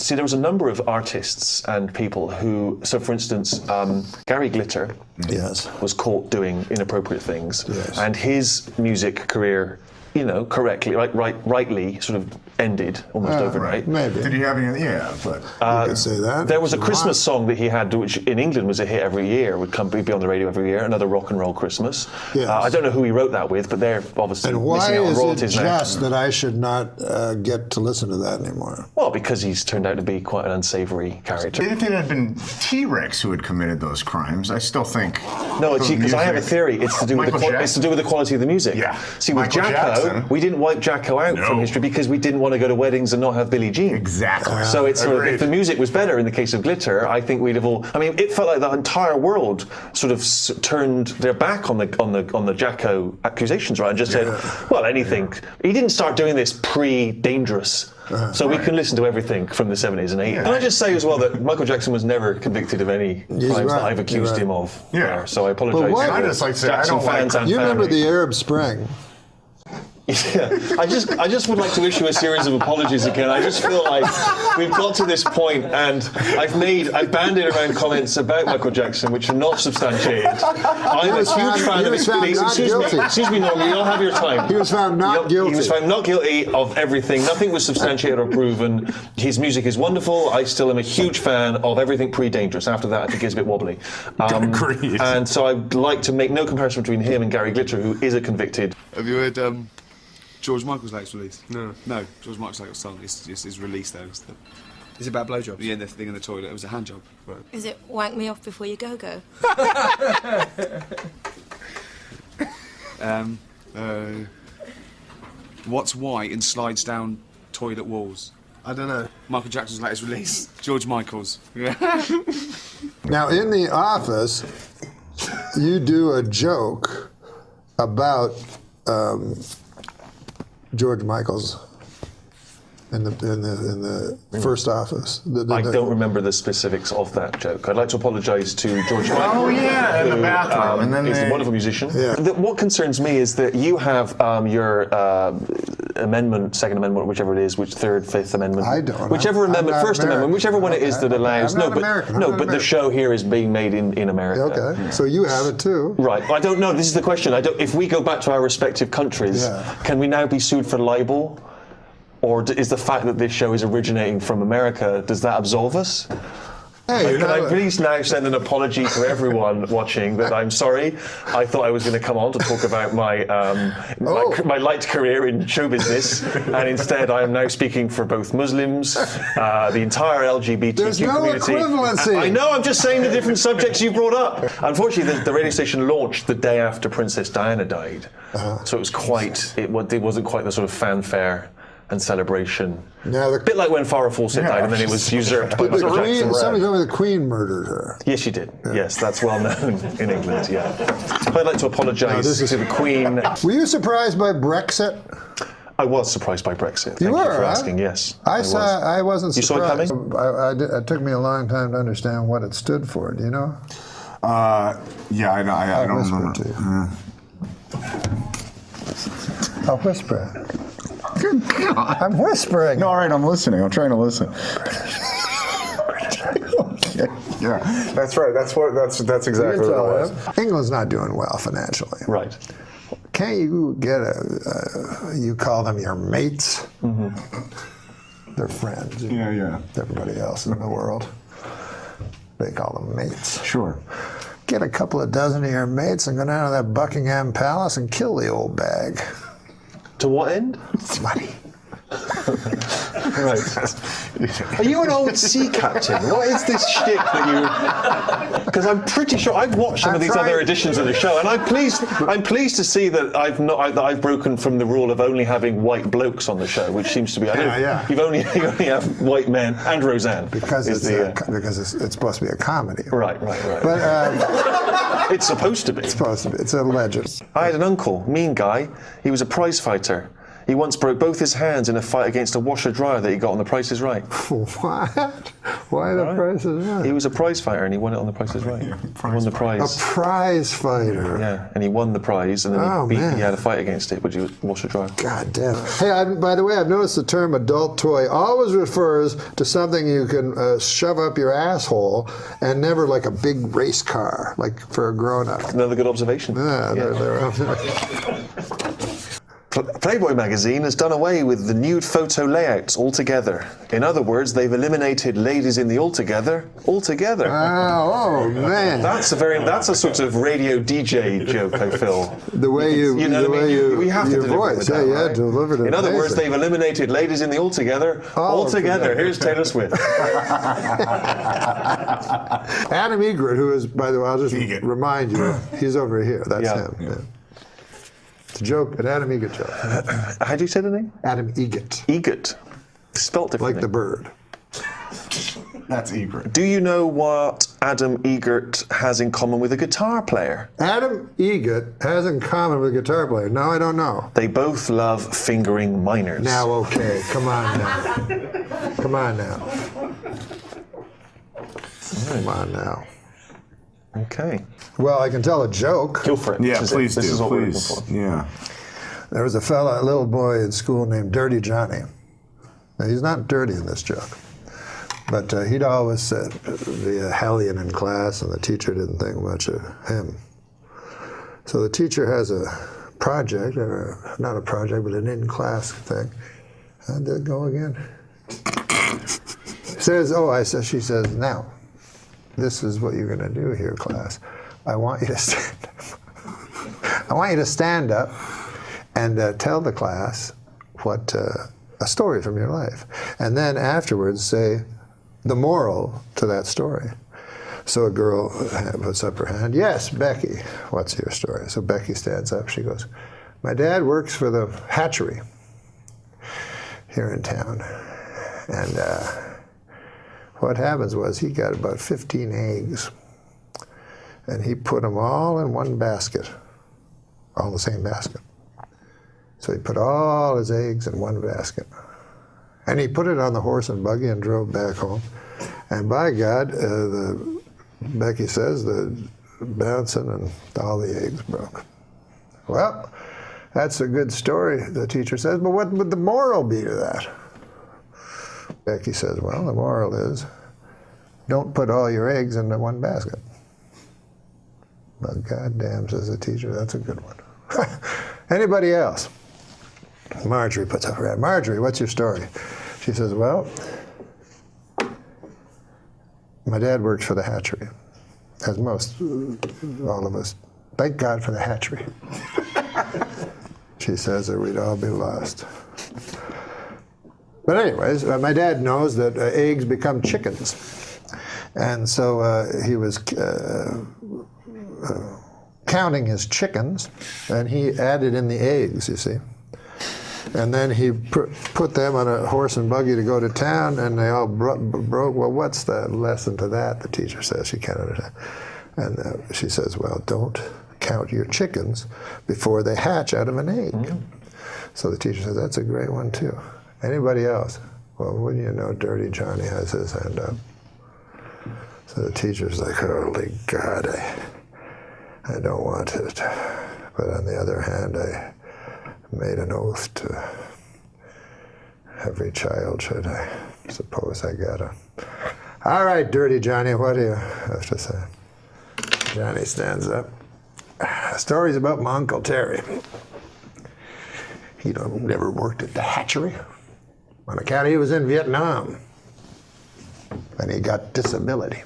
See, there was a number of artists and people who, so for instance, Gary Glitter was caught doing inappropriate things, and his music career, you know, rightly sort of ended almost overnight. Maybe. Did he have any? Yeah, but you could say that. There was a Christmas song that he had, which in England was a hit every year, would be on the radio every year, another rock and roll Christmas. Yes. I don't know who he wrote that with, but they're obviously and why missing out on is royalties it now. just that I should not get to listen to that anymore? Well, because he's turned out to be quite an unsavory character. if it had been T-Rex who had committed those crimes, I still think. No, because I have a theory. It's to do with the quality of the music. Yeah. See, with Jacko, we didn't wipe Jacko out from history because we didn't want to go to weddings and not have Billie Jean. Exactly. So it's sort of, if the music was better in the case of Glitter, I think we'd have all. I mean, it felt like the entire world sort of turned their back on the Jacko accusations, right, and just said, well, anything. He didn't start doing this pre-Dangerous. So we can listen to everything from the 70s and 80s. Can I just say as well that Michael Jackson was never convicted of any crimes that I've accused him of. Yeah. So I apologise to I just like to say, Jackson I don't fans and You remember family. the Arab Spring? Yeah, I just would like to issue a series of apologies again. I just feel like we've got to this point, and I've banded around comments about Michael Jackson which are not substantiated. I'm a huge fan of his. Excuse me, Norman, you'll have your time. He was found not guilty. He was found not guilty of everything. Nothing was substantiated or proven. His music is wonderful. I still am a huge fan of everything pre-Dangerous. After that, I think it's a bit wobbly. Agreed. And so I'd like to make no comparison between him and Gary Glitter, who is a convicted. Have you heard George Michael's latest release? No. No, George Michael's latest song is released though. Is it about blowjobs? Yeah, the thing in the toilet. It was a hand job. Right. Is it wank me off before you go? What's white and slides down toilet walls? I don't know. Michael Jackson's latest release. George Michael's. Yeah. Now, in The Office, you do a joke about George Michael's in the first Office. I don't remember the specifics of that joke. I'd like to apologise to George Michael. Oh yeah, in the bathroom, and then he's a wonderful musician. Yeah. What concerns me is that you have your amendment, Second Amendment, whichever it is, Third, Fifth Amendment. I don't. Whichever amendment, I'm not First American. Amendment, whichever one it is that allows. I'm not American. But the show here is being made in America. Okay, so you have it too. Right. I don't know. This is the question. If we go back to our respective countries, can we now be sued for libel? Or is the fact that this show is originating from America, does that absolve us? Hey, Can I please now send an apology to everyone watching that I'm sorry. I thought I was going to come on to talk about my light career in show business, and instead I am now speaking for both Muslims, the entire LGBTQ There's no community. equivalency. I know, I'm just saying the different subjects you brought up. Unfortunately, the radio station launched the day after Princess Diana died, so it was it wasn't quite the sort of fanfare and celebration. Now a bit like when Farrah Fawcett died and then it was usurped by Michael Jackson. Somebody told me the Queen murdered her. Yes, she did. Yeah. Yes, that's well known in England, yeah. I'd like to apologise to the Queen. Were you surprised by Brexit? I was surprised by Brexit. Thank You were, you for asking, yes. I wasn't surprised. You saw it coming? It took me a long time to understand what it stood for, do you know? Yeah, I don't remember. To you. I'll whisper. Good God. I'm whispering. No, all right, I'm listening. I'm trying to listen. Yeah, that's right. That's exactly what it was. England's not doing well financially. Right. Can't you get you call them your mates? They're friends. Yeah. Everybody else in the world, they call them mates. Sure. Get a couple of dozen of your mates and go down to that Buckingham Palace and kill the old bag. To what end? Money. Right. Are you an old sea captain? What is this shtick that you? Because I'm pretty sure I've watched some of these other editions of the show, and I'm pleased to see that I've broken from the rule of only having white blokes on the show, which seems to be. You only have white men and Roseanne because it's supposed to be a comedy. Right. But it's supposed to be. It's supposed to be. It's a legend. I had an uncle, mean guy. He was a prize fighter. He once broke both his hands in a fight against a washer-dryer that he got on The Price is Right. What? Why the Price is Right? He was a prize fighter and he won it on The Price is Right. He won the A prize. prize fighter. Yeah, and he won the prize, and then he had a fight against it, which was washer-dryer. God damn. Hey, by the way, I've noticed the term adult toy always refers to something you can shove up your asshole, and never like a big race car, like for a grown-up. Another good observation. Yeah, Playboy magazine has done away with the nude photo layouts altogether. In other words, they've eliminated ladies in the altogether. Oh man, That's a sort of radio DJ joke, I feel. the way you, We have to your deliver voice, it with that, yeah, right? delivered it. In other words, amazing. they've eliminated ladies in the altogether. Altogether. Here's Taylor Swift. Adam Egret, who is, by the way, I'll just remind you, he's over here. That's him. Yeah. It's a joke, an Adam Egret joke. How do you say the name? Adam Egret, Egret. Spelt differently. like the bird. That's Egret. Do you know what Adam Egert has in common with a guitar player? Adam Egret has in common with a guitar player. No, I don't know. They both love fingering minors. Now, okay, come on now. Come on now. Come on now. Okay. Well, I can tell a joke. Go for it. Yeah, This is it. please This do. is what we're looking Please. for. Yeah. There was a little boy in school named Dirty Johnny. Now, he's not dirty in this joke, but he'd always be a hellion in class, and the teacher didn't think much of him. So the teacher has a project, or not a project, but an in-class thing. How'd that go again? She says, now, this is what you're going to do here, class. I want you to stand up. I want you to stand up and tell the class what a story from your life, and then afterwards say the moral to that story. So a girl puts up her hand. Yes, Becky. What's your story? So Becky stands up. She goes, my dad works for the hatchery here in town, and what happens was he got about 15 eggs, and he put them all in one basket, all in the same basket. So he put all his eggs in one basket. And he put it on the horse and buggy and drove back home. And by God, Becky says, the bouncing and all the eggs broke. Well, that's a good story, the teacher says, but what would the moral be to that? Becky says, well, the moral is, don't put all your eggs into one basket. Well, goddamn, says the teacher, that's a good one. Anybody else? Marjorie puts up her hand. Marjorie, what's your story? She says, well, my dad works for the hatchery, as all of us. Thank God for the hatchery. She says, or we'd all be lost. But anyways, my dad knows that eggs become chickens. And so he was counting his chickens, and he added in the eggs, you see. And then he put them on a horse and buggy to go to town, and they all broke. Well, what's the lesson to that? The teacher says. She can't understand. And she says, well, don't count your chickens before they hatch out of an egg. Mm-hmm. So the teacher says, that's a great one, too. Anybody else? Well, wouldn't you know, Dirty Johnny has his hand up. So the teacher's like, holy God, I don't want it. But on the other hand, I made an oath to every child, should I suppose I gotta. All right, Dirty Johnny, what do you have to say? Johnny stands up. Stories about my Uncle Terry. He never worked at the hatchery on account he was in Vietnam, and he got disability.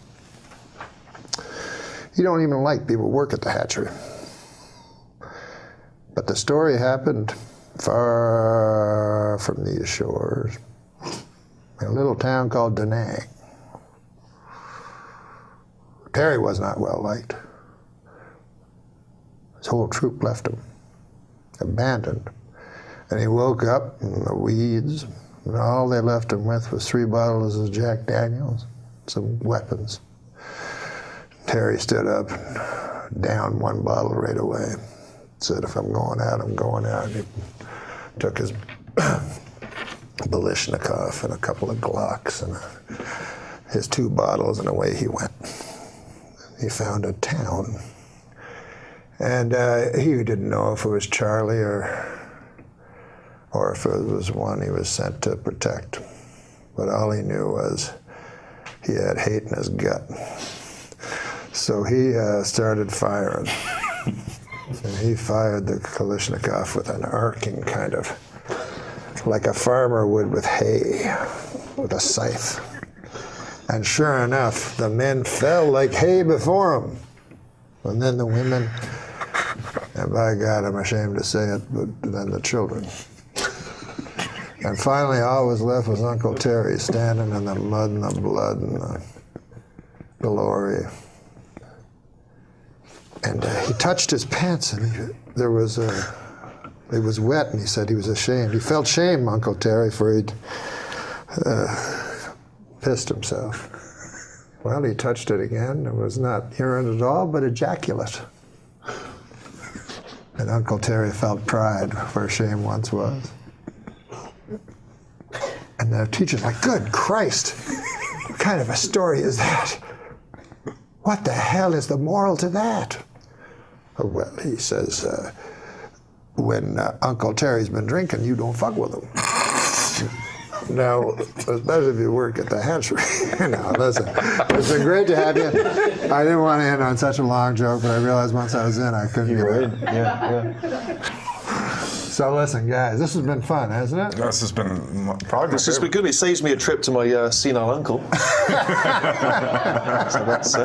He don't even like people who work at the hatchery. But the story happened far from these shores, in a little town called Da Nang. Terry was not well liked. His whole troop left him, abandoned. And he woke up in the weeds, and all they left him with was 3 bottles of Jack Daniels, some weapons. Terry stood up and downed 1 bottle right away. Said, if I'm going out, I'm going out. He took his Balishnikov and a couple of Glocks and his 2 bottles, and away he went. He found a town, and he didn't know if it was Charlie or if it was one he was sent to protect. But all he knew was he had hate in his gut. So he started firing. And he fired the Kalashnikov with an arcing kind of, like a farmer would with hay, with a scythe. And sure enough, the men fell like hay before him. And then the women, and by God, I'm ashamed to say it, but then the children. And finally, all was left was Uncle Terry standing in the mud and the blood and the glory. And he touched his pants, and it was wet, and he said he was ashamed. He felt shame, Uncle Terry, for he'd pissed himself. Well, he touched it again. It was not urine at all, but ejaculate. And Uncle Terry felt pride where shame once was. And the teacher's like, good Christ, what kind of a story is that? What the hell is the moral to that? Well, he says, when Uncle Terry's been drinking, you don't fuck with him. Now, it's better if you work at the hatchery. No, listen, it's been great to have you. I didn't want to end on such a long joke, but I realized once I was in, I couldn't get out. Yeah. So listen, guys, this has been fun, hasn't it? This has been probably my This has been favorite. good. It saves me a trip to my senile uncle. So that's.